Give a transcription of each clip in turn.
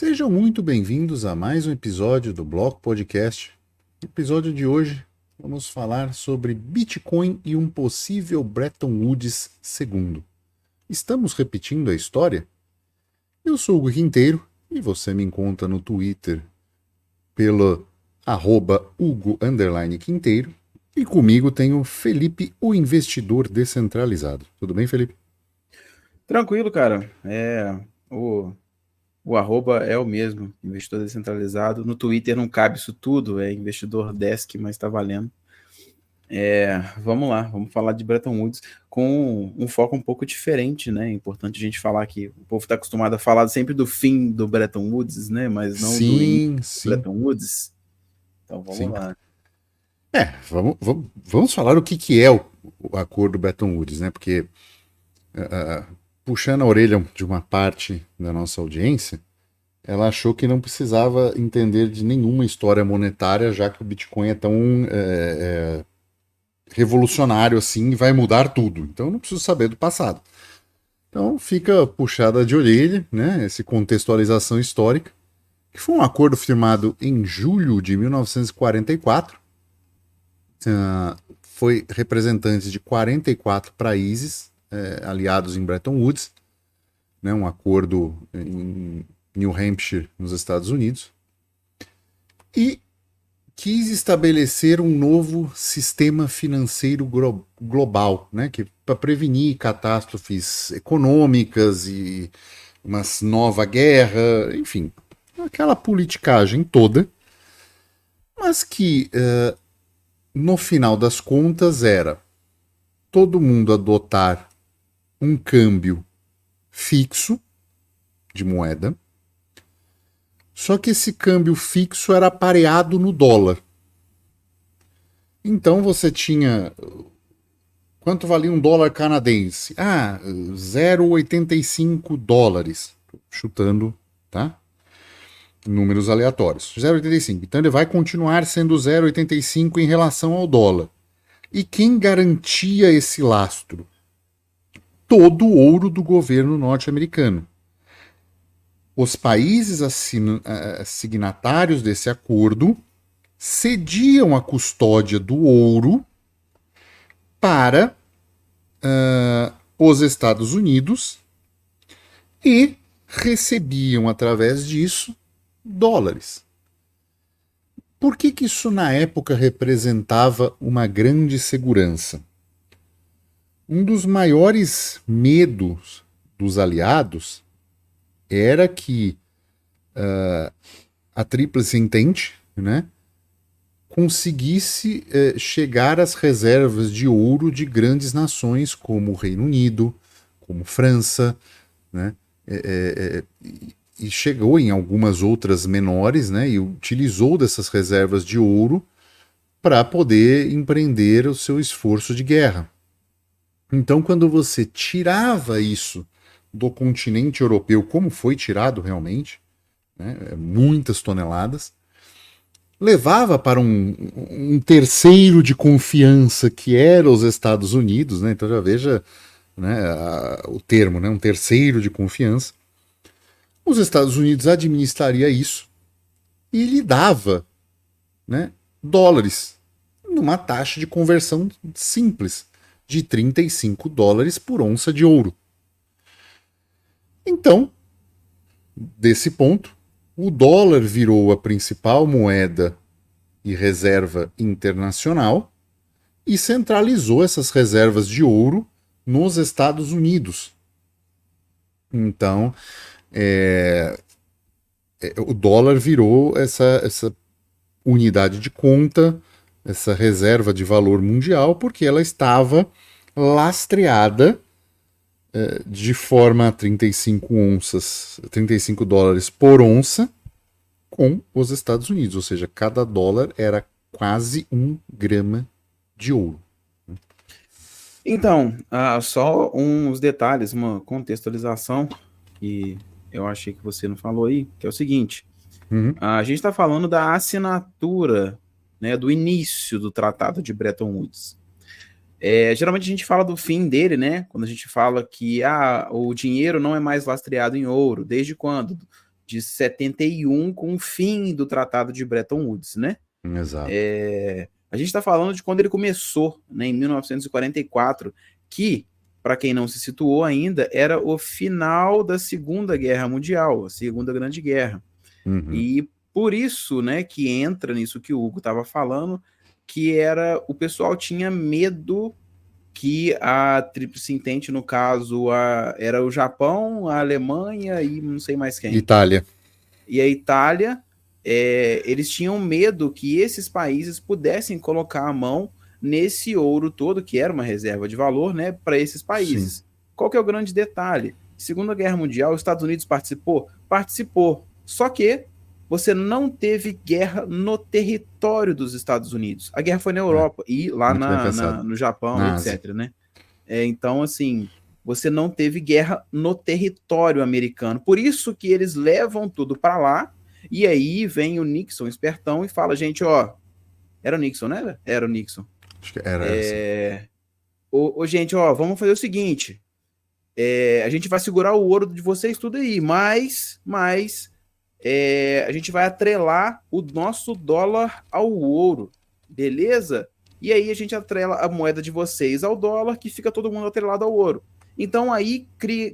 Sejam muito bem-vindos a mais um episódio do Bloco Podcast. No episódio de hoje, vamos falar sobre Bitcoin e um possível Bretton Woods II. Estamos repetindo a história? Eu sou o Hugo Quinteiro e você me encontra no Twitter pelo @Hugo_Quinteiro. E comigo tem o Felipe, o investidor descentralizado. Tudo bem, Felipe? Tranquilo, cara. O arroba é o mesmo, investidor descentralizado. No Twitter não cabe isso tudo, é investidor desk, mas tá valendo. Vamos lá, vamos falar de Bretton Woods com um foco um pouco diferente, né? É importante a gente falar que o povo está acostumado a falar sempre do fim do Bretton Woods, né? Mas não do início Sim, do sim, Bretton Woods. Então vamos sim. lá. Vamos falar o que é o acordo Bretton Woods, né? Porque puxando a orelha de uma parte da nossa audiência, ela achou que não precisava entender de nenhuma história monetária, já que o Bitcoin é tão revolucionário assim e vai mudar tudo. Então eu não preciso saber do passado. Então fica puxada de orelha, né? Essa contextualização histórica, que foi um acordo firmado em julho de 1944. Foi representantes de 44 países aliados em Bretton Woods, né, um acordo em New Hampshire, nos Estados Unidos, e quis estabelecer um novo sistema financeiro global, né, para prevenir catástrofes econômicas e uma nova guerra, enfim, aquela politicagem toda, mas que no final das contas era todo mundo adotar um câmbio fixo de moeda, só que esse câmbio fixo era pareado no dólar. Então você tinha. Quanto valia um dólar canadense? 0,85 dólares. Chutando, tá? Números aleatórios. 0,85. Então ele vai continuar sendo 0,85 em relação ao dólar. E quem garantia esse lastro? Todo o ouro do governo norte-americano. Os países signatários desse acordo cediam a custódia do ouro para os Estados Unidos e recebiam, através disso, dólares. Por que isso na época representava uma grande segurança? Um dos maiores medos dos aliados era que a Tríplice Entente, né, conseguisse chegar às reservas de ouro de grandes nações como o Reino Unido, como França, né, e chegou em algumas outras menores, né, e utilizou dessas reservas de ouro para poder empreender o seu esforço de guerra. Então, quando você tirava isso do continente europeu, como foi tirado realmente, né, muitas toneladas, levava para um terceiro de confiança que era os Estados Unidos, né? Então já veja, né, o termo, né, um terceiro de confiança. Os Estados Unidos administraria isso e lhe dava, né, dólares numa taxa de conversão simples de 35 dólares por onça de ouro. Então, desse ponto, o dólar virou a principal moeda e reserva internacional e centralizou essas reservas de ouro nos Estados Unidos. Então, o dólar virou essa unidade de conta, essa reserva de valor mundial, porque ela estava lastreada de forma a 35 dólares por onça com os Estados Unidos, ou seja, cada dólar era quase 1 grama de ouro. Então, só uns detalhes, uma contextualização que eu achei que você não falou aí, que é o seguinte: Uhum. a gente está falando da assinatura, né, do início do Tratado de Bretton Woods. Geralmente a gente fala do fim dele, né? Quando a gente fala que o dinheiro não é mais lastreado em ouro. Desde quando? de 71 com o fim do Tratado de Bretton Woods, né? Exato. A gente está falando de quando ele começou, né, em 1944, que, para quem não se situou ainda, era o final da Segunda Guerra Mundial, a Segunda Grande Guerra. Uhum. E por isso, né, que entra nisso que o Hugo estava falando, que era o pessoal tinha medo que a Tríplice Entente, no caso, era o Japão, a Alemanha e não sei mais quem. Itália. E a Itália, eles tinham medo que esses países pudessem colocar a mão nesse ouro todo, que era uma reserva de valor, né, para esses países. Sim. Qual que é o grande detalhe? Segunda Guerra Mundial, os Estados Unidos participou? Participou. Só que você não teve guerra no território dos Estados Unidos. A guerra foi na Europa e lá Muito bem pensado. no Japão, Na Ásia. etc, né? Então, assim, você não teve guerra no território americano. Por isso que eles levam tudo para lá, e aí vem o Nixon, espertão, e fala, gente, ó, era o Nixon, né? Era o Nixon. Acho que era assim. Gente, ó, vamos fazer o seguinte, a gente vai segurar o ouro de vocês tudo aí, mas a gente vai atrelar o nosso dólar ao ouro, beleza? E aí a gente atrela a moeda de vocês ao dólar, que fica todo mundo atrelado ao ouro. Então aí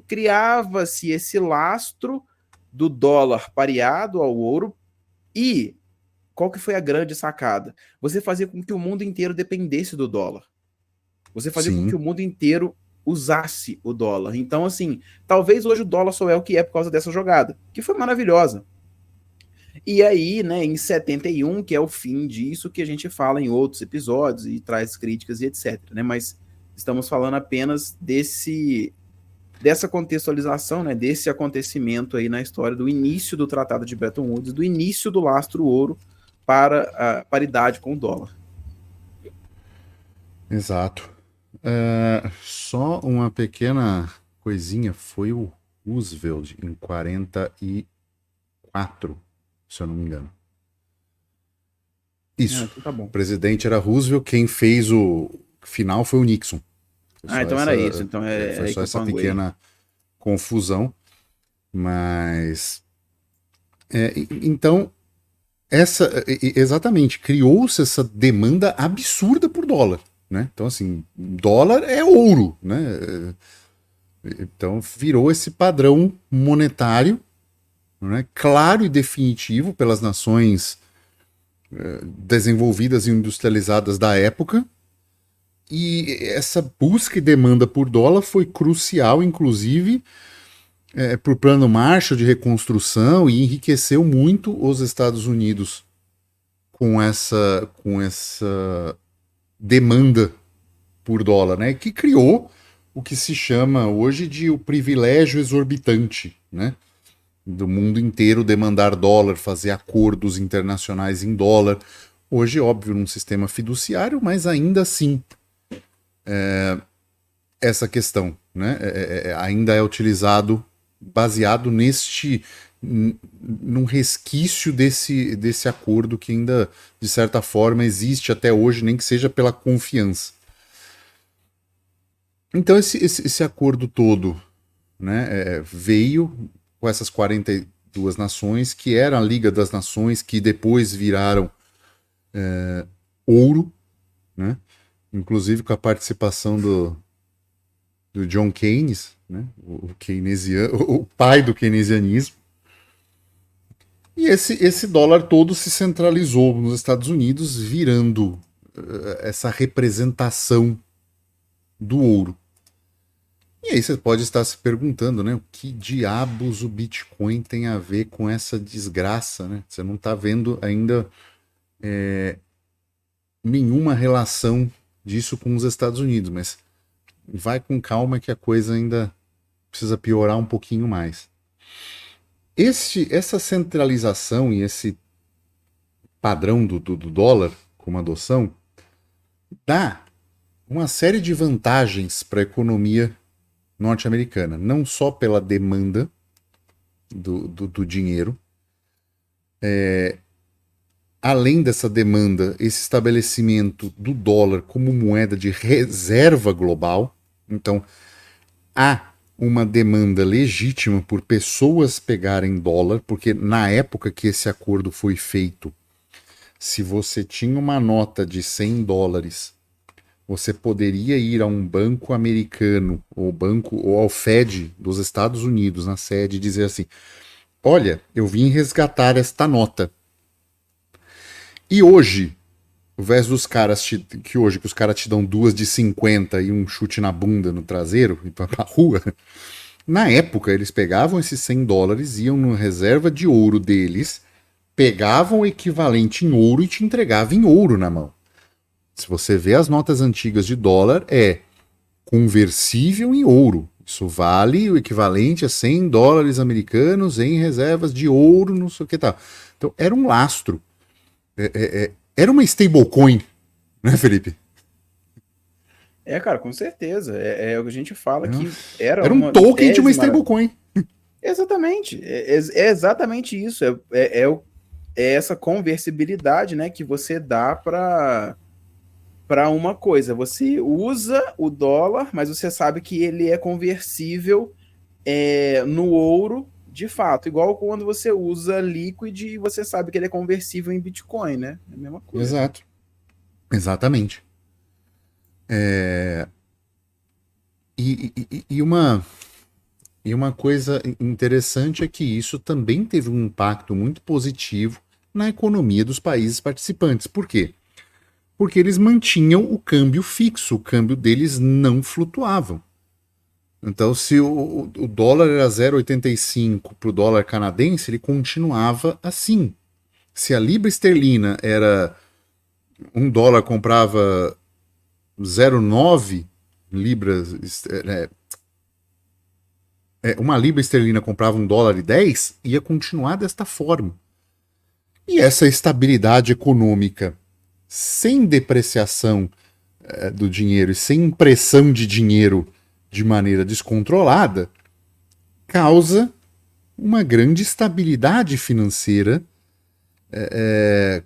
criava-se esse lastro do dólar pareado ao ouro. E qual que foi a grande sacada? Você fazia com que o mundo inteiro dependesse do dólar. Você fazia com que o mundo inteiro usasse o dólar. Então, assim, talvez hoje o dólar só é o que é por causa dessa jogada, que foi maravilhosa. E aí, né, em 71, que é o fim disso, que a gente fala em outros episódios e traz críticas e etc, né? Mas estamos falando apenas dessa contextualização, né, desse acontecimento aí na história do início do Tratado de Bretton Woods, do início do lastro ouro para a paridade com o dólar. Exato. Só uma pequena coisinha, foi o Roosevelt em 44, se eu não me engano. Isso. Então tá bom. O presidente era Roosevelt, quem fez o final foi o Nixon. Então era isso. Então foi só essa pequena confusão. Mas então exatamente, criou-se essa demanda absurda por dólar, né? Então assim, dólar é ouro, né? Então virou esse padrão monetário, né? Claro e definitivo pelas nações desenvolvidas e industrializadas da época. E essa busca e demanda por dólar foi crucial, inclusive, para o plano Marshall de reconstrução, e enriqueceu muito os Estados Unidos com essa demanda por dólar, né? Que criou o que se chama hoje de o privilégio exorbitante, né? Do mundo inteiro demandar dólar, fazer acordos internacionais em dólar. Hoje, óbvio, num sistema fiduciário, mas ainda assim essa questão, né? Ainda é utilizado baseado num resquício desse acordo que ainda, de certa forma, existe até hoje, nem que seja pela confiança. Então esse acordo todo, né, veio com essas 42 nações, que eram a Liga das Nações, que depois viraram ouro, né? Inclusive com a participação do John Keynes, né? O keynesiano, o pai do keynesianismo. E esse dólar todo se centralizou nos Estados Unidos, virando essa representação do ouro. E aí você pode estar se perguntando, né? O que diabos o Bitcoin tem a ver com essa desgraça, né? Você não está vendo ainda nenhuma relação disso com os Estados Unidos, mas vai com calma que a coisa ainda precisa piorar um pouquinho mais. Essa centralização e esse padrão do dólar como adoção dá uma série de vantagens para a economia norte-americana, não só pela demanda do dinheiro, além dessa demanda, esse estabelecimento do dólar como moeda de reserva global. Então, há uma demanda legítima por pessoas pegarem dólar, porque na época que esse acordo foi feito, se você tinha uma nota de US$ 100, você poderia ir a um banco americano ou ao Fed dos Estados Unidos, na sede, e dizer assim: olha, eu vim resgatar esta nota. E hoje, ao invés dos caras que os caras te dão duas de 50 e um chute na bunda no traseiro e pra rua, na época eles pegavam esses US$ 100, iam na reserva de ouro deles, pegavam o equivalente em ouro e te entregavam em ouro na mão. Se você vê as notas antigas de dólar, é conversível em ouro. Isso vale o equivalente a US$ 100 americanos em reservas de ouro, não sei o que tal. Então, era um lastro. Era uma stablecoin, né, Felipe? Cara, com certeza. É o que a gente fala que era Era um uma token de uma tese stablecoin. Exatamente. É exatamente isso. É essa conversibilidade, né, que você dá para uma coisa. Você usa o dólar, mas você sabe que ele é conversível no ouro de fato. Igual quando você usa Liquid e você sabe que ele é conversível em Bitcoin, né? É a mesma coisa. Exato. Exatamente. E uma coisa interessante é que isso também teve um impacto muito positivo na economia dos países participantes. Por quê? Porque eles mantinham o câmbio fixo, o câmbio deles não flutuava. Então, se o dólar era 0,85 para o dólar canadense, ele continuava assim. Se a libra esterlina era $1 comprava 0,9 libras, uma libra esterlina comprava $1,10, ia continuar desta forma. E essa estabilidade econômica, sem depreciação do dinheiro e sem impressão de dinheiro de maneira descontrolada, causa uma grande estabilidade financeira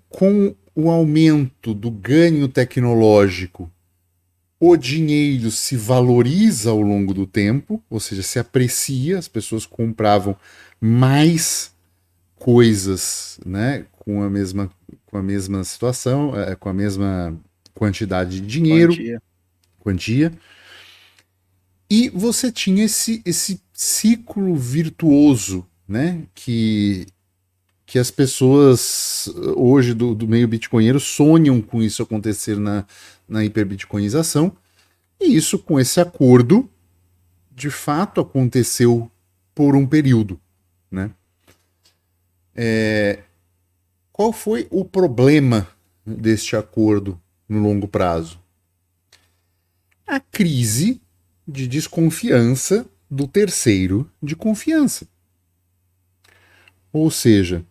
com o aumento do ganho tecnológico. O dinheiro se valoriza ao longo do tempo, ou seja, se aprecia, as pessoas compravam mais coisas, né, com a mesma situação, com a mesma quantidade de dinheiro, quantia. E você tinha esse ciclo virtuoso, né, que as pessoas hoje do meio bitcoinheiro sonham com isso acontecer na hiperbitcoinização, e isso com esse acordo de fato aconteceu por um período, né? Qual foi o problema deste acordo no longo prazo? A crise de desconfiança do terceiro de confiança. Ou seja,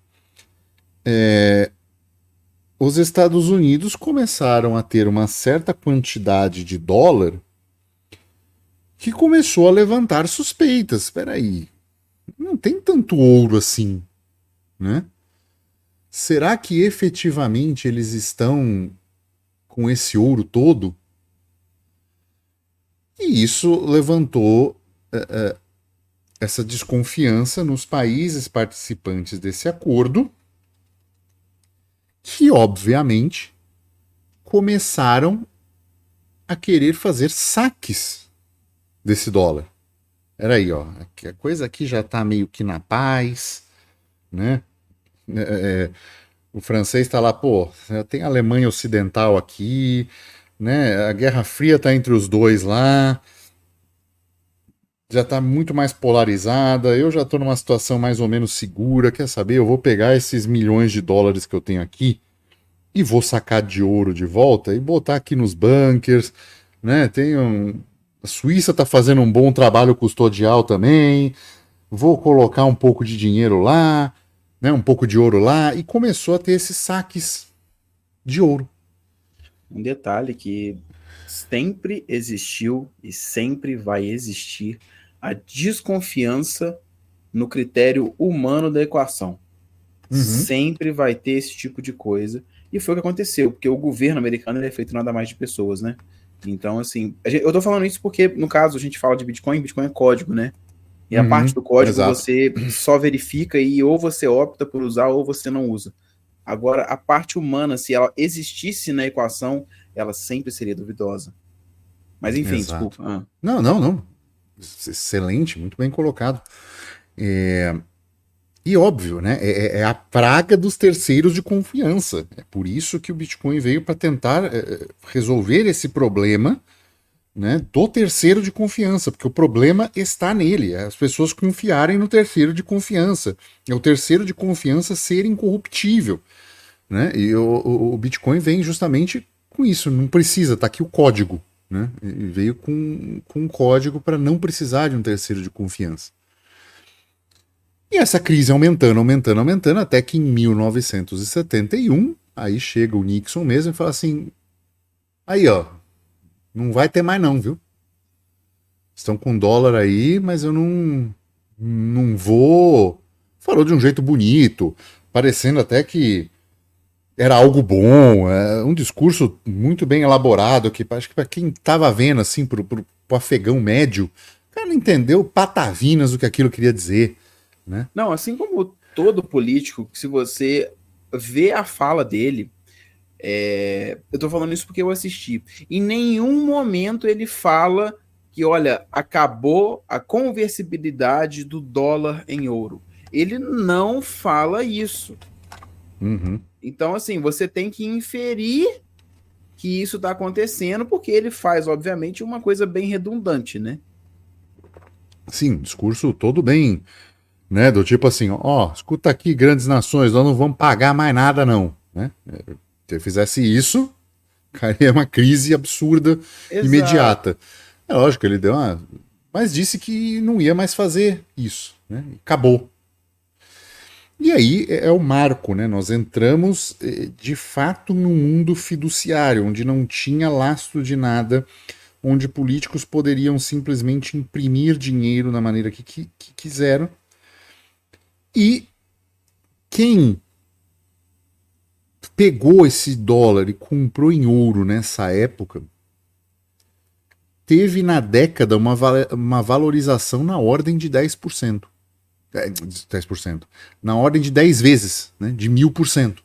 os Estados Unidos começaram a ter uma certa quantidade de dólar que começou a levantar suspeitas. Espera aí, não tem tanto ouro assim, né? Será que efetivamente eles estão com esse ouro todo? E isso levantou essa desconfiança nos países participantes desse acordo, que obviamente começaram a querer fazer saques desse dólar. Era aí, ó, a coisa aqui já está meio que na paz, né? O francês está lá, pô, tem a Alemanha Ocidental aqui, né? A Guerra Fria está entre os dois lá, já está muito mais polarizada, eu já estou numa situação mais ou menos segura, quer saber? Eu vou pegar esses milhões de dólares que eu tenho aqui e vou sacar de ouro de volta e botar aqui nos bunkers, né? A Suíça está fazendo um bom trabalho custodial também, vou colocar um pouco de dinheiro lá, né? Um pouco de ouro lá, e começou a ter esses saques de ouro. Um detalhe que sempre existiu e sempre vai existir a desconfiança no critério humano da equação. Sempre vai ter esse tipo de coisa. E foi o que aconteceu, porque o governo americano é feito nada mais de pessoas, né? Então, assim, eu tô falando isso porque, no caso, a gente fala de Bitcoin, Bitcoin é código, né? E a parte Uhum, do código exato. você só verifica e ou você opta por usar ou você não usa. Agora, a parte humana, se ela existisse na equação, ela sempre seria duvidosa. Mas enfim, Exato. desculpa. Ah. Não, não, não. Excelente, muito bem colocado. E óbvio, né? É a praga dos terceiros de confiança. É por isso que o Bitcoin veio para tentar resolver esse problema, né, do terceiro de confiança, porque o problema está nele, é as pessoas confiarem no terceiro de confiança. É o terceiro de confiança ser incorruptível. Né? E o Bitcoin vem justamente com isso, não precisa, tá aqui o código. Né? E veio com um código para não precisar de um terceiro de confiança. E essa crise aumentando, aumentando, aumentando, até que em 1971, aí chega o Nixon mesmo e fala assim: aí ó, não vai ter mais não, viu? Estão com dólar aí, mas eu não vou. Falou de um jeito bonito, parecendo até que era algo bom, um discurso muito bem elaborado, que acho que para quem estava vendo, assim, pro afegão médio, o cara não entendeu patavinas do que aquilo queria dizer, né? Não, assim como todo político, se você vê a fala dele, eu tô falando isso porque eu assisti. Em nenhum momento ele fala que, olha, acabou a conversibilidade do dólar em ouro. Ele não fala isso. Uhum. Então, assim, você tem que inferir que isso está acontecendo, porque ele faz, obviamente, uma coisa bem redundante, né? Sim, discurso todo bem, né? Do tipo assim, ó, escuta aqui, grandes nações, nós não vamos pagar mais nada, não. Né? Se eu fizesse isso, cairia uma crise absurda, Exato. imediata. É lógico, ele deu uma. Mas disse que não ia mais fazer isso. Né? Acabou. E aí é o marco, né? Nós entramos de fato num mundo fiduciário, onde não tinha lastro de nada, onde políticos poderiam simplesmente imprimir dinheiro da maneira que quiseram. E quem pegou esse dólar e comprou em ouro nessa época teve na década uma valorização na ordem de 10%. 10%. Na ordem de 10 vezes, né? De 1000%.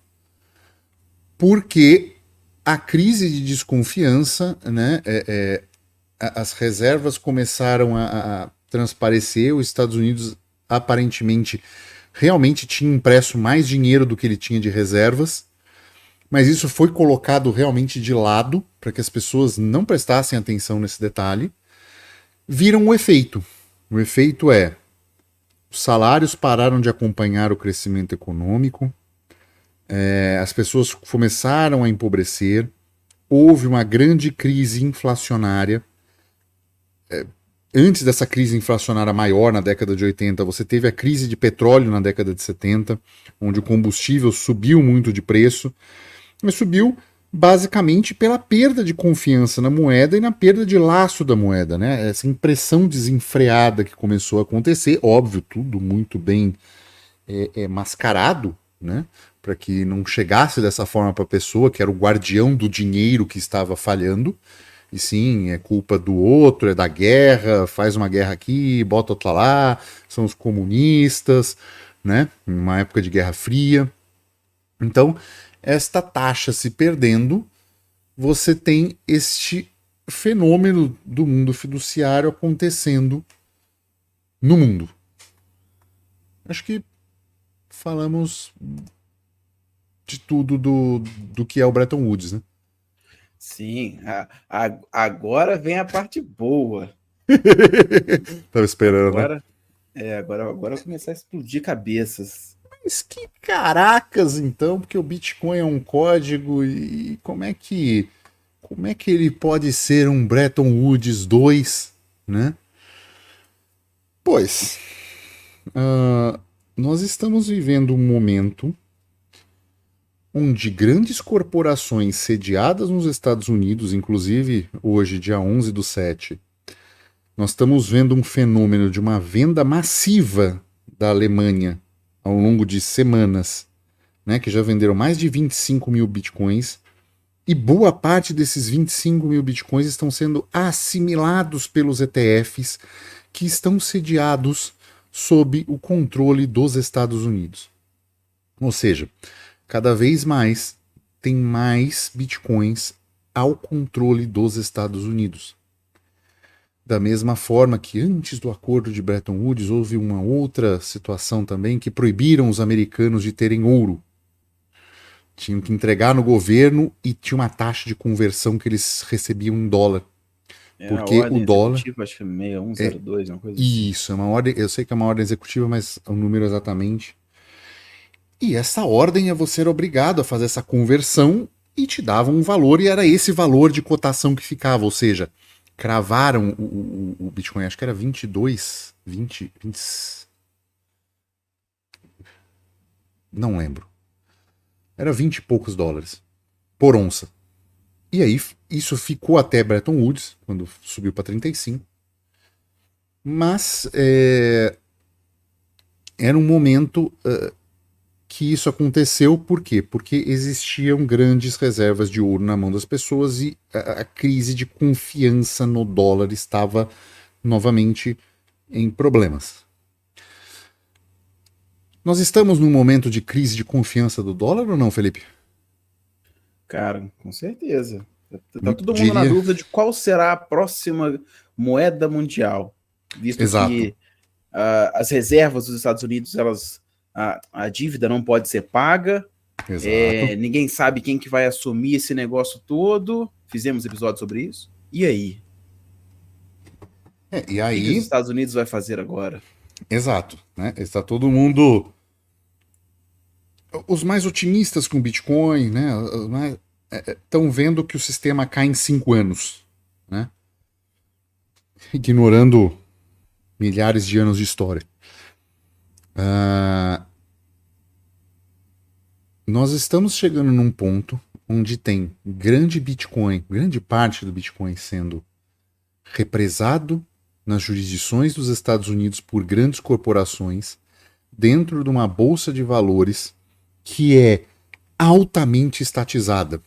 Porque a crise de desconfiança, né, as reservas começaram a transparecer, os Estados Unidos aparentemente realmente tinha impresso mais dinheiro do que ele tinha de reservas, mas isso foi colocado realmente de lado para que as pessoas não prestassem atenção nesse detalhe. Viram o efeito. O efeito é: os salários pararam de acompanhar o crescimento econômico, as pessoas começaram a empobrecer, houve uma grande crise inflacionária. Antes dessa crise inflacionária maior, na década de 80, você teve a crise de petróleo na década de 70, onde o combustível subiu muito de preço, mas subiu basicamente pela perda de confiança na moeda e na perda de laço da moeda, né? Essa impressão desenfreada que começou a acontecer, óbvio, tudo muito bem mascarado, né? Para que não chegasse dessa forma para a pessoa que era o guardião do dinheiro que estava falhando. E sim, é culpa do outro, é da guerra, faz uma guerra aqui, bota outra lá, são os comunistas, né? Uma época de Guerra Fria. Então, esta taxa se perdendo, você tem este fenômeno do mundo fiduciário acontecendo no mundo. Acho que falamos de tudo do que é o Bretton Woods, né? Sim, agora vem a parte boa. Tava esperando, né? Agora vai começar a explodir cabeças. Mas que caracas, então, porque o Bitcoin é um código e como é que ele pode ser um Bretton Woods 2, né? Pois, nós estamos vivendo um momento onde grandes corporações sediadas nos Estados Unidos, inclusive hoje, dia 11/7, nós estamos vendo um fenômeno de uma venda massiva da Alemanha ao longo de semanas, né, que já venderam mais de 25 mil bitcoins, E boa parte desses 25 mil bitcoins estão sendo assimilados pelos ETFs que estão sediados sob o controle dos Estados Unidos. Ou seja, cada vez mais tem mais bitcoins ao controle dos Estados Unidos. Da mesma forma que antes do acordo de Bretton Woods houve uma outra situação também que proibiram os americanos de terem ouro. Tinham que entregar no governo e tinha uma taxa de conversão que eles recebiam em dólar. Porque a o dólar. Acho que é 6102, uma coisa assim. Isso, é uma ordem. Eu sei que é uma ordem executiva, mas o número exatamente. E essa ordem é você ser obrigado a fazer essa conversão e te dava um valor, e era esse valor de cotação que ficava. Ou seja, cravaram o Bitcoin, acho que era 22, 20. Não lembro. Era 20 e poucos dólares por onça. E aí isso ficou até Bretton Woods, quando subiu para 35. Mas era um momento que isso aconteceu, por quê? Porque existiam grandes reservas de ouro na mão das pessoas e a crise de confiança no dólar estava novamente em problemas. Nós estamos num momento de crise de confiança do dólar ou não, Felipe? Cara, com certeza. Tá todo mundo na dúvida de qual será a próxima moeda mundial, visto Exato. que as reservas dos Estados Unidos, a dívida não pode ser paga. Ninguém sabe quem que vai assumir esse negócio todo. Fizemos episódio sobre isso. E aí? E aí? O que os Estados Unidos vai fazer agora? Exato, né? Está todo mundo. Os mais otimistas com Bitcoin, né? Estão vendo que o sistema cai em 5 anos, né? Ignorando milhares de anos de história. Nós estamos chegando num ponto onde tem grande parte do Bitcoin sendo represado nas jurisdições dos Estados Unidos por grandes corporações, dentro de uma bolsa de valores que é altamente estatizada.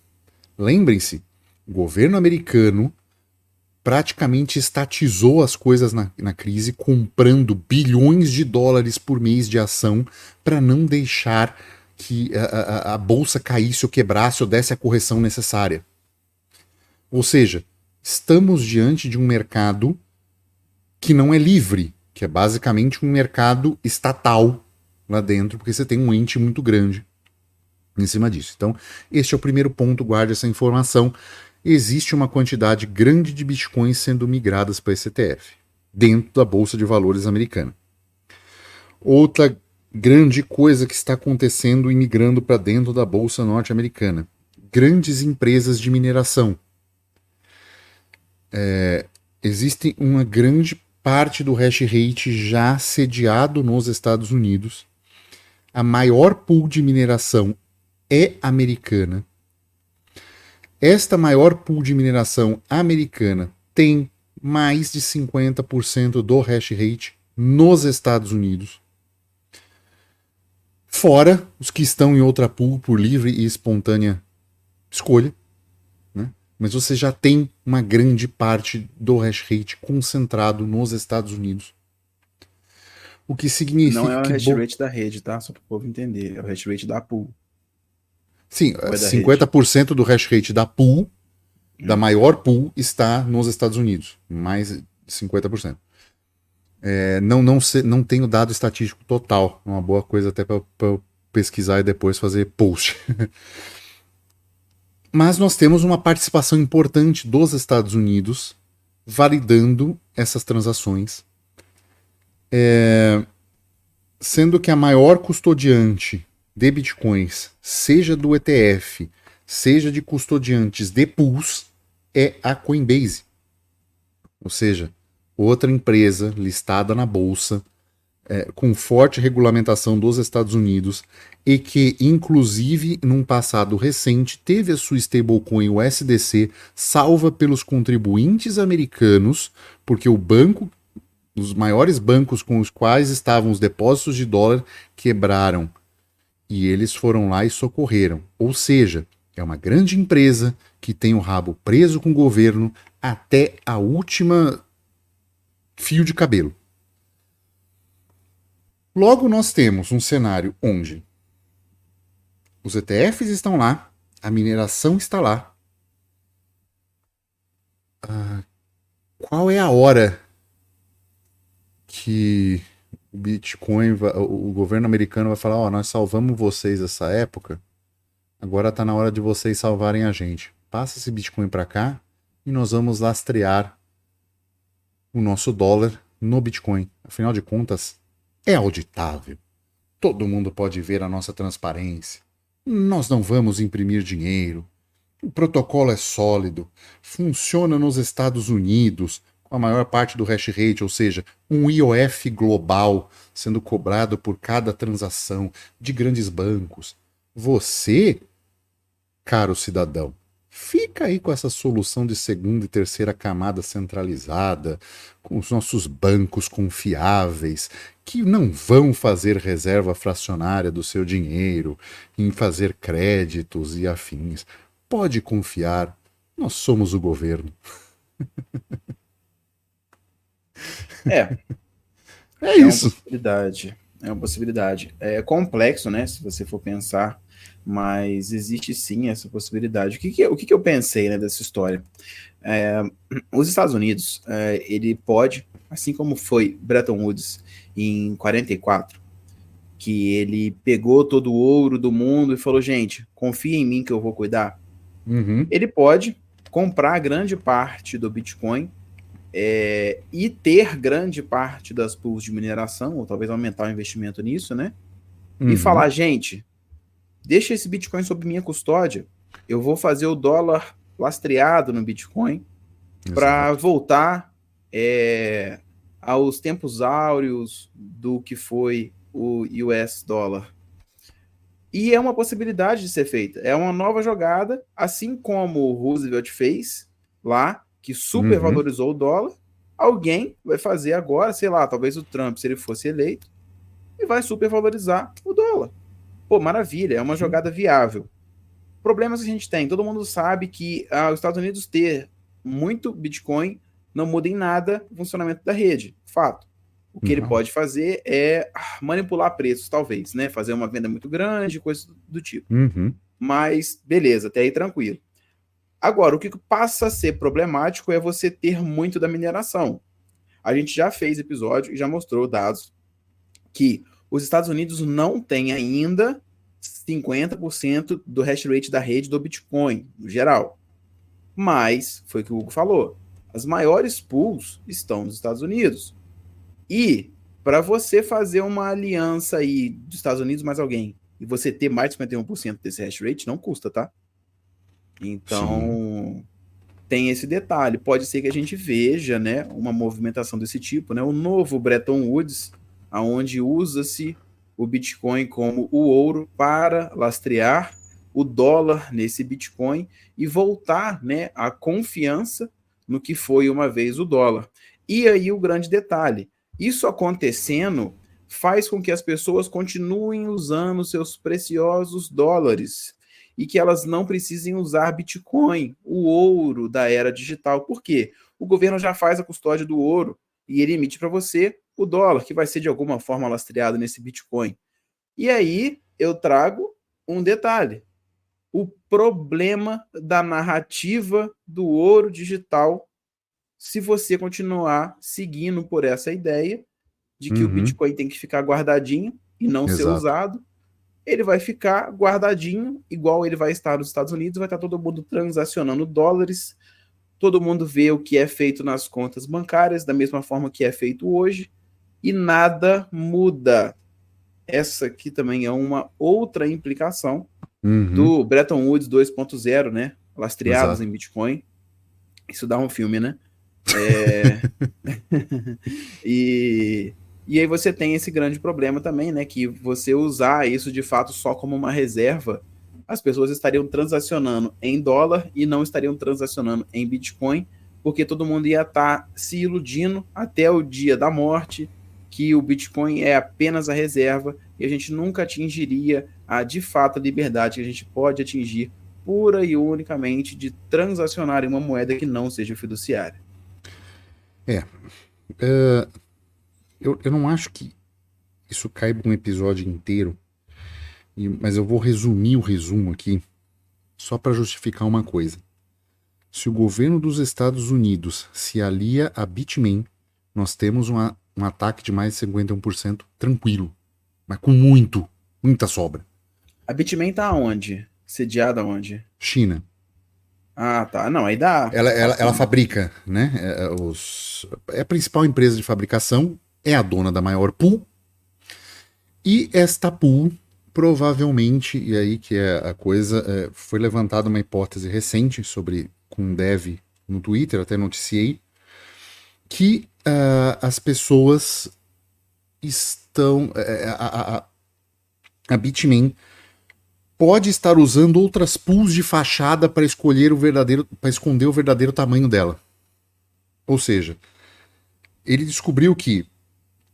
Lembrem-se, o governo americano praticamente estatizou as coisas na crise, comprando bilhões de dólares por mês de ação para não deixar que a bolsa caísse ou quebrasse ou desse a correção necessária. Ou seja, estamos diante de um mercado que não é livre, que é basicamente um mercado estatal lá dentro, porque você tem um ente muito grande em cima disso. Então, este é o primeiro ponto, guarde essa informação. Existe uma quantidade grande de bitcoins sendo migradas para esse ETF, dentro da Bolsa de Valores americana. Outra grande coisa que está acontecendo e migrando para dentro da Bolsa norte-americana. Grandes empresas de mineração. Existe uma grande parte do hash rate já sediado nos Estados Unidos. A maior pool de mineração é americana. Esta maior pool de mineração americana tem mais de 50% do hash rate nos Estados Unidos. Fora os que estão em outra pool por livre e espontânea escolha. Né? Mas você já tem uma grande parte do hash rate concentrado nos Estados Unidos. O que significa não é o hash rate da rede, tá? Só para o povo entender. É o hash rate da pool. Sim, 50% do hash rate da pool, da maior pool, está nos Estados Unidos. Mais de 50%. Não tenho dado estatístico total. É uma boa coisa até para eu pesquisar e depois fazer post. Mas nós temos uma participação importante dos Estados Unidos validando essas transações. Sendo que a maior custodiante de bitcoins, seja do ETF, seja de custodiantes de pools, é a Coinbase. Ou seja, outra empresa listada na bolsa, com forte regulamentação dos Estados Unidos e que, inclusive, num passado recente, teve a sua stablecoin USDC salva pelos contribuintes americanos, porque o banco, os maiores bancos com os quais estavam os depósitos de dólar quebraram. E eles foram lá e socorreram. Ou seja, é uma grande empresa que tem o rabo preso com o governo até a última fio de cabelo. Logo, nós temos um cenário onde os ETFs estão lá, a mineração está lá. Qual é a hora que o Bitcoin, o governo americano vai falar, nós salvamos vocês essa época, agora está na hora de vocês salvarem a gente. Passa esse Bitcoin para cá e nós vamos lastrear o nosso dólar no Bitcoin. Afinal de contas, é auditável. Todo mundo pode ver a nossa transparência. Nós não vamos imprimir dinheiro. O protocolo é sólido. Funciona nos Estados Unidos, com a maior parte do hash rate, ou seja, um IOF global sendo cobrado por cada transação de grandes bancos. Você, caro cidadão, fica aí com essa solução de segunda e terceira camada centralizada, com os nossos bancos confiáveis, que não vão fazer reserva fracionária do seu dinheiro, em fazer créditos e afins. Pode confiar, nós somos o governo. É isso. Uma possibilidade. É uma possibilidade. É complexo, né? Se você for pensar, mas existe sim essa possibilidade. O que eu pensei, né, dessa história? Os Estados Unidos, ele pode, assim como foi Bretton Woods em 44, que ele pegou todo o ouro do mundo e falou, gente, confia em mim que eu vou cuidar. Ele pode comprar grande parte do Bitcoin e ter grande parte das pools de mineração, ou talvez aumentar o investimento nisso, né? E falar, gente, deixa esse Bitcoin sob minha custódia, eu vou fazer o dólar lastreado no Bitcoin para voltar aos tempos áureos do que foi o US dólar. E é uma possibilidade de ser feita. É uma nova jogada, assim como o Roosevelt fez lá, que supervalorizou o dólar. Alguém vai fazer agora, sei lá, talvez o Trump, se ele fosse eleito, e vai supervalorizar o dólar. Pô, maravilha, é uma jogada viável. Problemas que a gente tem, todo mundo sabe que os Estados Unidos ter muito Bitcoin não muda em nada o funcionamento da rede, fato. O que ele pode fazer é manipular preços, talvez, né? Fazer uma venda muito grande, coisa do tipo. Mas, beleza, até aí tranquilo. Agora, o que passa a ser problemático é você ter muito da mineração. A gente já fez episódio e já mostrou dados que os Estados Unidos não têm ainda 50% do hash rate da rede do Bitcoin, no geral. Mas, foi o que o Hugo falou, as maiores pools estão nos Estados Unidos. E, para você fazer uma aliança aí dos Estados Unidos mais alguém, e você ter mais de 51% desse hash rate, não custa, tá? Então, tem esse detalhe. Pode ser que a gente veja, né, uma movimentação desse tipo, né? O novo Bretton Woods, onde usa-se o Bitcoin como o ouro para lastrear o dólar nesse Bitcoin e voltar, né, a confiança no que foi uma vez o dólar. E aí o grande detalhe, isso acontecendo faz com que as pessoas continuem usando seus preciosos dólares e que elas não precisem usar Bitcoin, o ouro da era digital. Por quê? O governo já faz a custódia do ouro e ele emite para você o dólar, que vai ser de alguma forma lastreado nesse Bitcoin. E aí eu trago um detalhe. O problema da narrativa do ouro digital, se você continuar seguindo por essa ideia de que o Bitcoin tem que ficar guardadinho e não ser usado, ele vai ficar guardadinho, igual ele vai estar nos Estados Unidos, vai estar todo mundo transacionando dólares, todo mundo vê o que é feito nas contas bancárias, da mesma forma que é feito hoje, e nada muda. Essa aqui também é uma outra implicação do Bretton Woods 2.0, né? Lastreados em Bitcoin. Isso dá um filme, né? E aí você tem esse grande problema também, né? Que você usar isso de fato só como uma reserva, as pessoas estariam transacionando em dólar e não estariam transacionando em Bitcoin, porque todo mundo ia estar se iludindo até o dia da morte que o Bitcoin é apenas a reserva e a gente nunca atingiria de fato a liberdade que a gente pode atingir pura e unicamente de transacionar em uma moeda que não seja fiduciária. Eu não acho que isso caiba um episódio inteiro, mas eu vou resumir o resumo aqui, só para justificar uma coisa. Se o governo dos Estados Unidos se alia a Bitmain, nós temos um ataque de mais de 51% tranquilo, mas com muita sobra. A Bitmain tá onde? Sediada onde? China. Ah, tá. Não, aí dá. Ela fabrica, né? É a principal empresa de fabricação, é a dona da maior pool, e esta pool provavelmente, e aí que é a coisa, foi levantada uma hipótese recente com um dev no Twitter, até noticiei, que as pessoas estão. A Bitmain pode estar usando outras pools de fachada para escolher para esconder o verdadeiro tamanho dela. Ou seja, ele descobriu que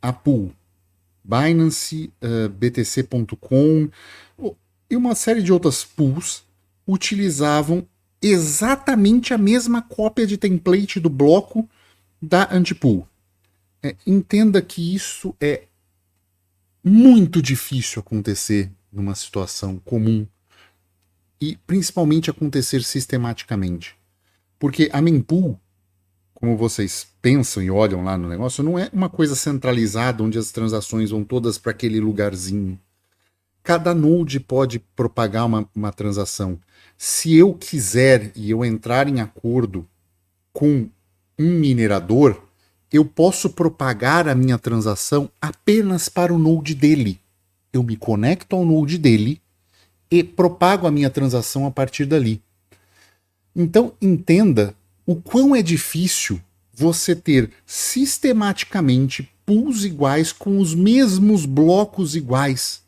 a pool Binance, BTC.com e uma série de outras pools utilizavam exatamente a mesma cópia de template do bloco da antipool. Entenda que isso é muito difícil acontecer numa situação comum e principalmente acontecer sistematicamente. Porque a mempool, como vocês pensam e olham lá no negócio, não é uma coisa centralizada onde as transações vão todas para aquele lugarzinho. Cada node pode propagar uma transação. Se eu quiser e eu entrar em acordo com um minerador, eu posso propagar a minha transação apenas para o node dele. Eu me conecto ao node dele e propago a minha transação a partir dali. Então, entenda o quão é difícil você ter sistematicamente pools iguais com os mesmos blocos iguais.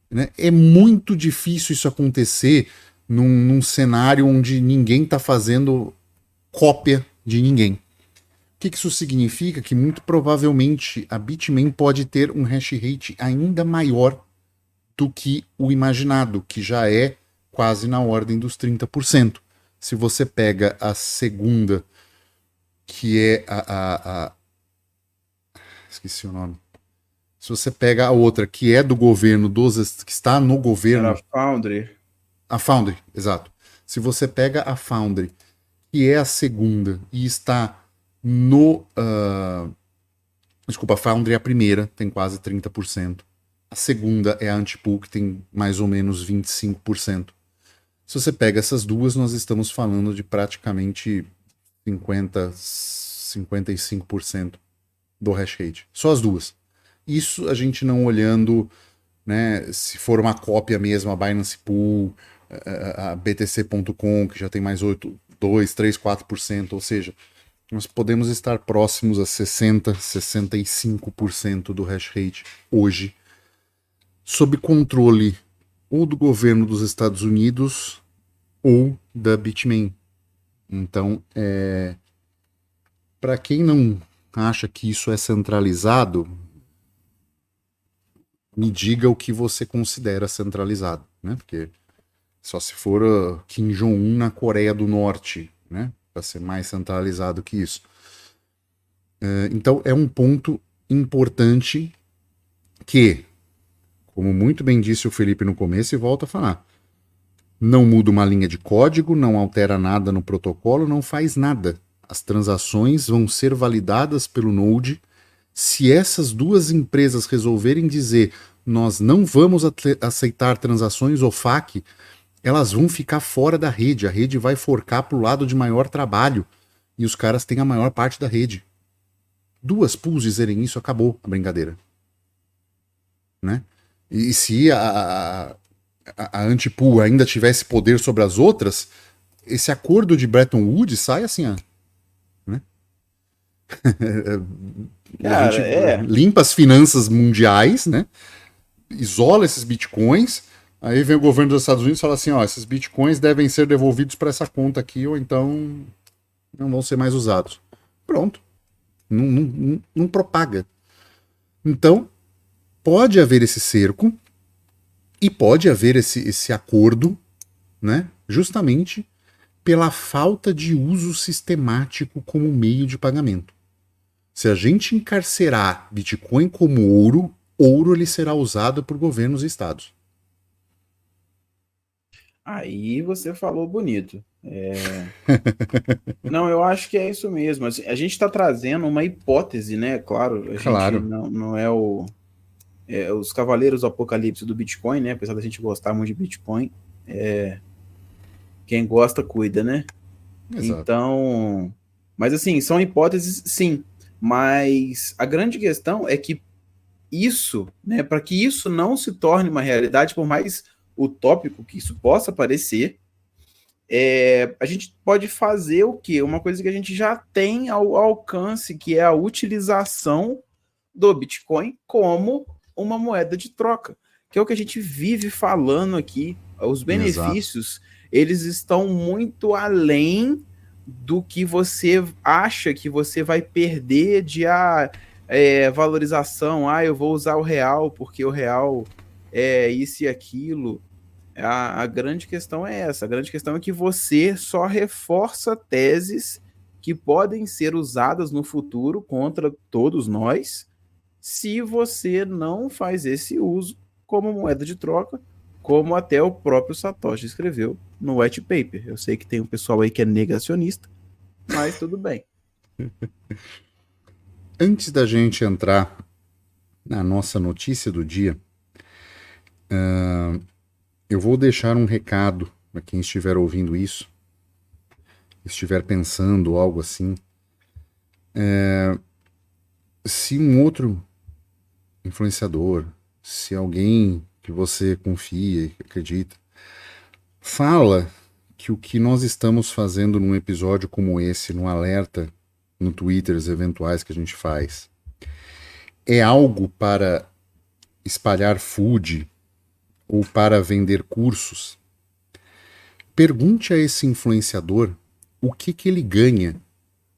Né? É muito difícil isso acontecer num cenário onde ninguém está fazendo cópia de ninguém. O que isso significa? Que muito provavelmente a Bitmain pode ter um hash rate ainda maior do que o imaginado, que já é quase na ordem dos 30%. Se você pega a segunda, que é esqueci o nome. Se você pega a outra, que é do governo, que está no governo... Era Foundry. A Foundry, exato. Se você pega a Foundry, que é a segunda, e está no... Desculpa, a Foundry é a primeira, tem quase 30%. A segunda é a Antipool, que tem mais ou menos 25%. Se você pega essas duas, nós estamos falando de praticamente 55% do hash rate. Só as duas. Isso a gente não olhando, né, se for uma cópia mesmo, a Binance Pool, a BTC.com, que já tem mais 2, 3, 4%, ou seja, nós podemos estar próximos a 60, 65% do hash rate hoje, sob controle ou do governo dos Estados Unidos ou da Bitmain. Então, para quem não acha que isso é centralizado, me diga o que você considera centralizado, né? Porque só se for Kim Jong-un na Coreia do Norte, né? Para ser mais centralizado que isso. Então, é um ponto importante que, como muito bem disse o Felipe no começo, e volta a falar, não muda uma linha de código, não altera nada no protocolo, não faz nada. As transações vão ser validadas pelo Node. Se essas duas empresas resolverem dizer nós não vamos aceitar transações OFAC, elas vão ficar fora da rede. A rede vai forcar para o lado de maior trabalho e os caras têm a maior parte da rede. Duas pools dizerem isso, acabou a brincadeira. Né? E se a antipool ainda tivesse poder sobre as outras, esse acordo de Bretton Woods sai assim, ó, né? Cara, a gente limpa as finanças mundiais, né? Isola esses bitcoins, aí vem o governo dos Estados Unidos e fala assim, ó, esses bitcoins devem ser devolvidos para essa conta aqui, ou então não vão ser mais usados. Pronto. Não propaga. Então, pode haver esse cerco e pode haver esse acordo né? Justamente pela falta de uso sistemático como meio de pagamento. Se a gente encarcerar Bitcoin como ouro, ouro ele será usado por governos e estados. Aí você falou bonito. Não, eu acho que é isso mesmo. Assim, a gente está trazendo uma hipótese, né? Claro, a gente Claro, não é os cavaleiros do apocalipse do Bitcoin, né? Apesar da gente gostar muito de Bitcoin, quem gosta cuida, né? exato. Então, mas assim, são hipóteses, sim. Mas a grande questão é que isso, né? Para que isso não se torne uma realidade, por mais utópico que isso possa parecer, a gente pode fazer o quê? Uma coisa que a gente já tem ao alcance, que é a utilização do Bitcoin como uma moeda de troca, que é o que a gente vive falando aqui. Os Exato. benefícios, eles estão muito além do que você acha que você vai perder de valorização. Eu vou usar o real porque o real é isso e aquilo. A grande questão é essa. A grande questão é que você só reforça teses que podem ser usadas no futuro contra todos nós se você não faz esse uso como moeda de troca, como até o próprio Satoshi escreveu no white paper. Eu sei que tem um pessoal aí que é negacionista, mas tudo bem. Antes da gente entrar na nossa notícia do dia, eu vou deixar um recado para quem estiver ouvindo isso, estiver pensando algo assim. Se um outro influenciador, se alguém que você confia e acredita, fala que o que nós estamos fazendo num episódio como esse, num alerta no Twitter, os eventuais que a gente faz, é algo para espalhar food ou para vender cursos, pergunte a esse influenciador o que ele ganha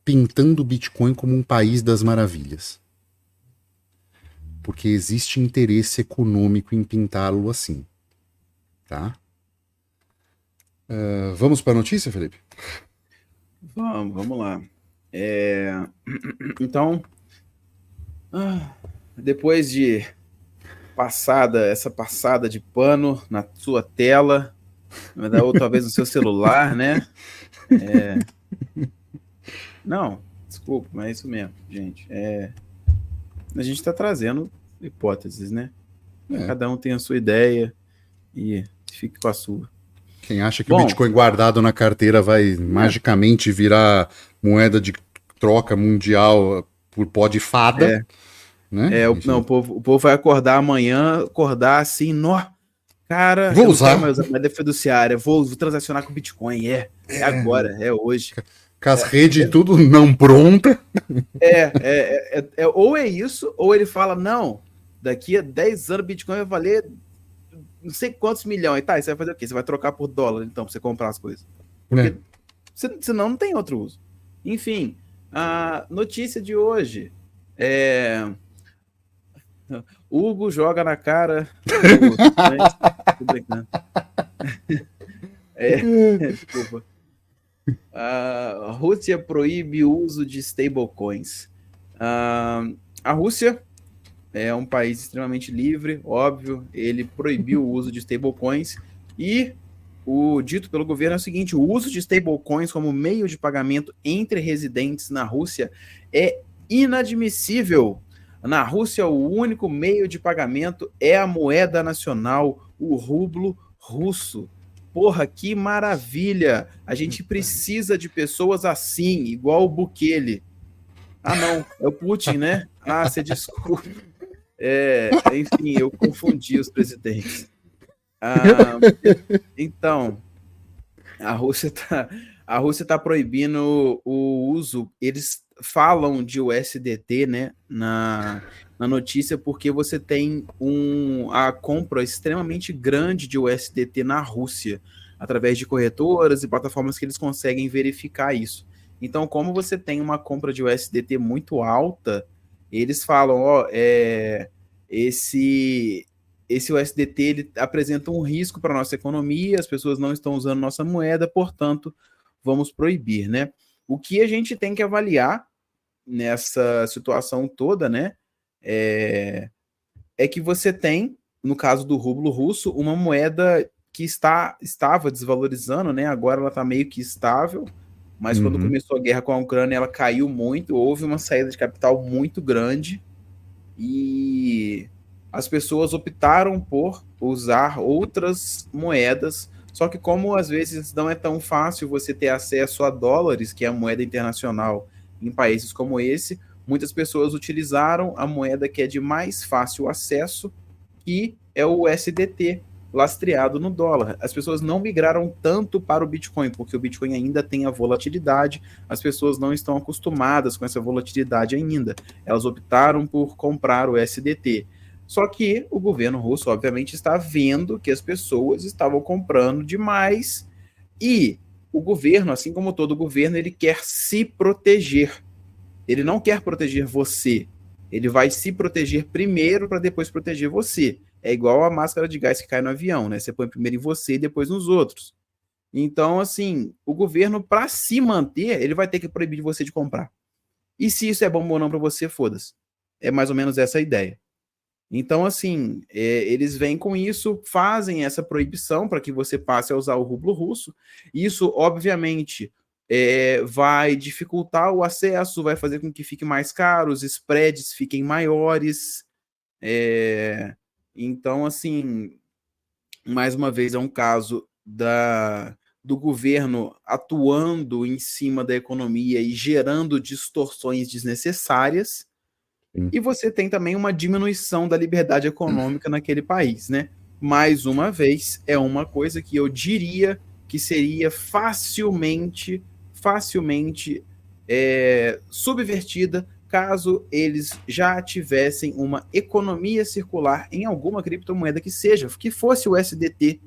pintando o Bitcoin como um país das maravilhas. Porque existe interesse econômico em pintá-lo assim, tá? Vamos para a notícia, Felipe? Vamos lá. Então, depois de essa passada de pano na sua tela, ou talvez no seu celular, né? Não, desculpa, mas é isso mesmo, gente. A gente está trazendo hipóteses, né? É. Cada um tem a sua ideia e fique com a sua. Quem acha que o Bom, Bitcoin guardado na carteira vai é, magicamente virar moeda de troca mundial por pó de fada, é, né? não, Enfim. o povo vai acordar amanhã, acordar assim, nó, cara, Vou eu não quero usar. mais usar moeda fiduciária, vou transacionar com Bitcoin, é agora, é hoje. Com as É, redes tudo não pronta. ou é isso, ou ele fala, não, daqui a 10 anos Bitcoin vai valer não sei quantos milhões. Tá, e você vai fazer o quê? Você vai trocar por dólar, então, pra você comprar as coisas. Né? Porque senão não tem outro uso. Enfim, a notícia de hoje é... Hugo joga na cara do... Tô brincando. Desculpa. A Rússia proíbe o uso de stablecoins. A Rússia é um país extremamente livre, óbvio, ele proibiu o uso de stablecoins e o dito pelo governo é o seguinte: o uso de stablecoins como meio de pagamento entre residentes na Rússia é inadmissível. Na Rússia, o único meio de pagamento é a moeda nacional, o rublo russo. Porra, que maravilha! A gente precisa de pessoas assim, igual o Bukele. Ah, não, é o Putin, né? Ah, você desculpa. Enfim, eu confundi os presidentes. Ah, então, a Rússia tá proibindo o uso. Eles falam de USDT, né, na notícia, porque você tem a compra extremamente grande de USDT na Rússia, através de corretoras e plataformas que eles conseguem verificar isso. Então, como você tem uma compra de USDT muito alta, eles falam, esse esse USDT ele apresenta um risco para a nossa economia, as pessoas não estão usando nossa moeda, portanto, vamos proibir, né? O que a gente tem que avaliar nessa situação toda, né, é que você tem, no caso do rublo russo, uma moeda que estava desvalorizando, né? Agora ela está meio que estável, mas quando começou a guerra com a Ucrânia, ela caiu muito, houve uma saída de capital muito grande e as pessoas optaram por usar outras moedas. Só que como às vezes não é tão fácil você ter acesso a dólares, que é a moeda internacional, em países como esse, muitas pessoas utilizaram a moeda que é de mais fácil acesso, que é o USDT, lastreado no dólar. As pessoas não migraram tanto para o Bitcoin, porque o Bitcoin ainda tem a volatilidade, as pessoas não estão acostumadas com essa volatilidade ainda. Elas optaram por comprar o USDT. Só que o governo russo, obviamente, está vendo que as pessoas estavam comprando demais e o governo, assim como todo governo, ele quer se proteger. Ele não quer proteger você. Ele vai se proteger primeiro para depois proteger você. É igual a máscara de gás que cai no avião, né? Você põe primeiro em você e depois nos outros. Então, assim, o governo, para se manter, ele vai ter que proibir você de comprar. E se isso é bom ou não para você, foda-se. É mais ou menos essa a ideia. Então, assim, eles vêm com isso, fazem essa proibição para que você passe a usar o rublo russo. Isso, obviamente, vai dificultar o acesso, vai fazer com que fique mais caro, os spreads fiquem maiores. Então, assim, mais uma vez, é um caso do governo atuando em cima da economia e gerando distorções desnecessárias. Sim. E você tem também uma diminuição da liberdade econômica naquele país, né? Mais uma vez, é uma coisa que eu diria que seria facilmente subvertida caso eles já tivessem uma economia circular em alguma criptomoeda que fosse o USDT,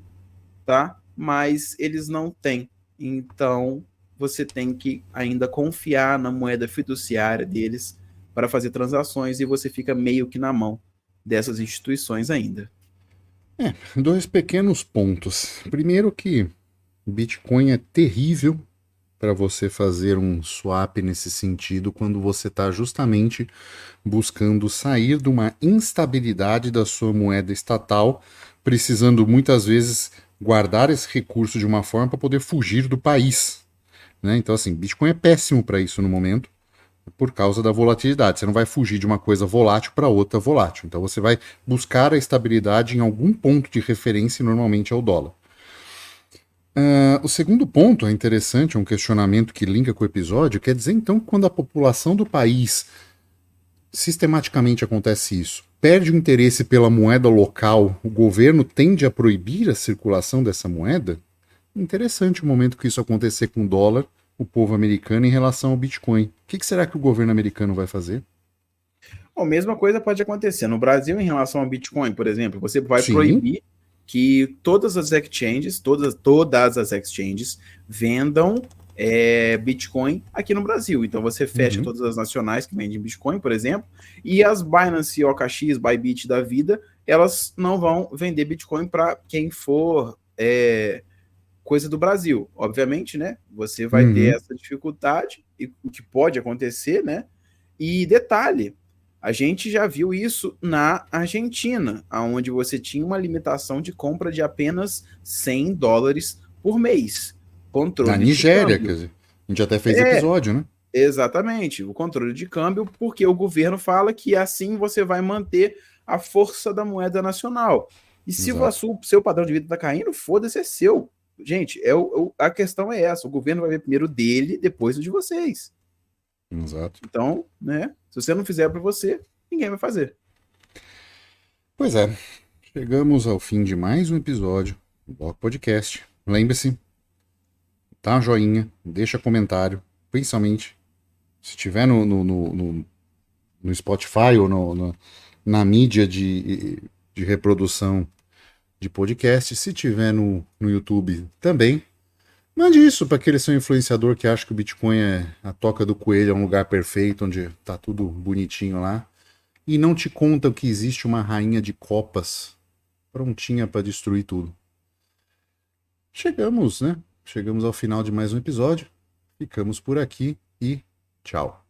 tá? Mas eles não têm. Então, você tem que ainda confiar na moeda fiduciária deles para fazer transações e você fica meio que na mão dessas instituições ainda. Dois pequenos pontos. Primeiro que Bitcoin é terrível para você fazer um swap nesse sentido quando você está justamente buscando sair de uma instabilidade da sua moeda estatal, precisando muitas vezes guardar esse recurso de uma forma para poder fugir do país, né? Então, assim, Bitcoin é péssimo para isso no momento, por causa da volatilidade. Você não vai fugir de uma coisa volátil para outra volátil. Então, você vai buscar a estabilidade em algum ponto de referência, normalmente é o dólar. O segundo ponto é interessante, é um questionamento que linka com o episódio, quer dizer então que quando a população do país, sistematicamente acontece isso, perde o interesse pela moeda local, o governo tende a proibir a circulação dessa moeda? Interessante o momento que isso acontecer com o dólar, o povo americano em relação ao Bitcoin. O que será que o governo americano vai fazer? A mesma coisa pode acontecer no Brasil em relação ao Bitcoin, por exemplo. Você vai Sim. proibir que todas as exchanges, todas as exchanges vendam Bitcoin aqui no Brasil. Então você fecha todas as nacionais que vendem Bitcoin, por exemplo, e as Binance, OKX, Bybit da vida, elas não vão vender Bitcoin para quem for coisa do Brasil. Obviamente, né? Você vai ter essa dificuldade, e o que pode acontecer, né? E detalhe, a gente já viu isso na Argentina, onde você tinha uma limitação de compra de apenas $100 por mês. Controle na de Nigéria, câmbio. quer dizer, a gente até fez episódio, né? Exatamente, o controle de câmbio, porque o governo fala que assim você vai manter a força da moeda nacional. E se o seu padrão de vida está caindo, foda-se, é seu. Gente, a questão é essa, o governo vai ver primeiro dele, depois o de vocês. Exato. Então, né, se você não fizer para você, ninguém vai fazer. Pois é, chegamos ao fim de mais um episódio do Bloco Podcast. Lembre-se, dá um joinha, deixa comentário, principalmente se tiver no Spotify ou na mídia de reprodução de podcast, se tiver no YouTube também. Mande isso para aquele seu influenciador que acha que o Bitcoin é a toca do coelho, é um lugar perfeito, onde tá tudo bonitinho lá. E não te conta que existe uma rainha de copas prontinha para destruir tudo. Chegamos, né? Chegamos ao final de mais um episódio. Ficamos por aqui e tchau.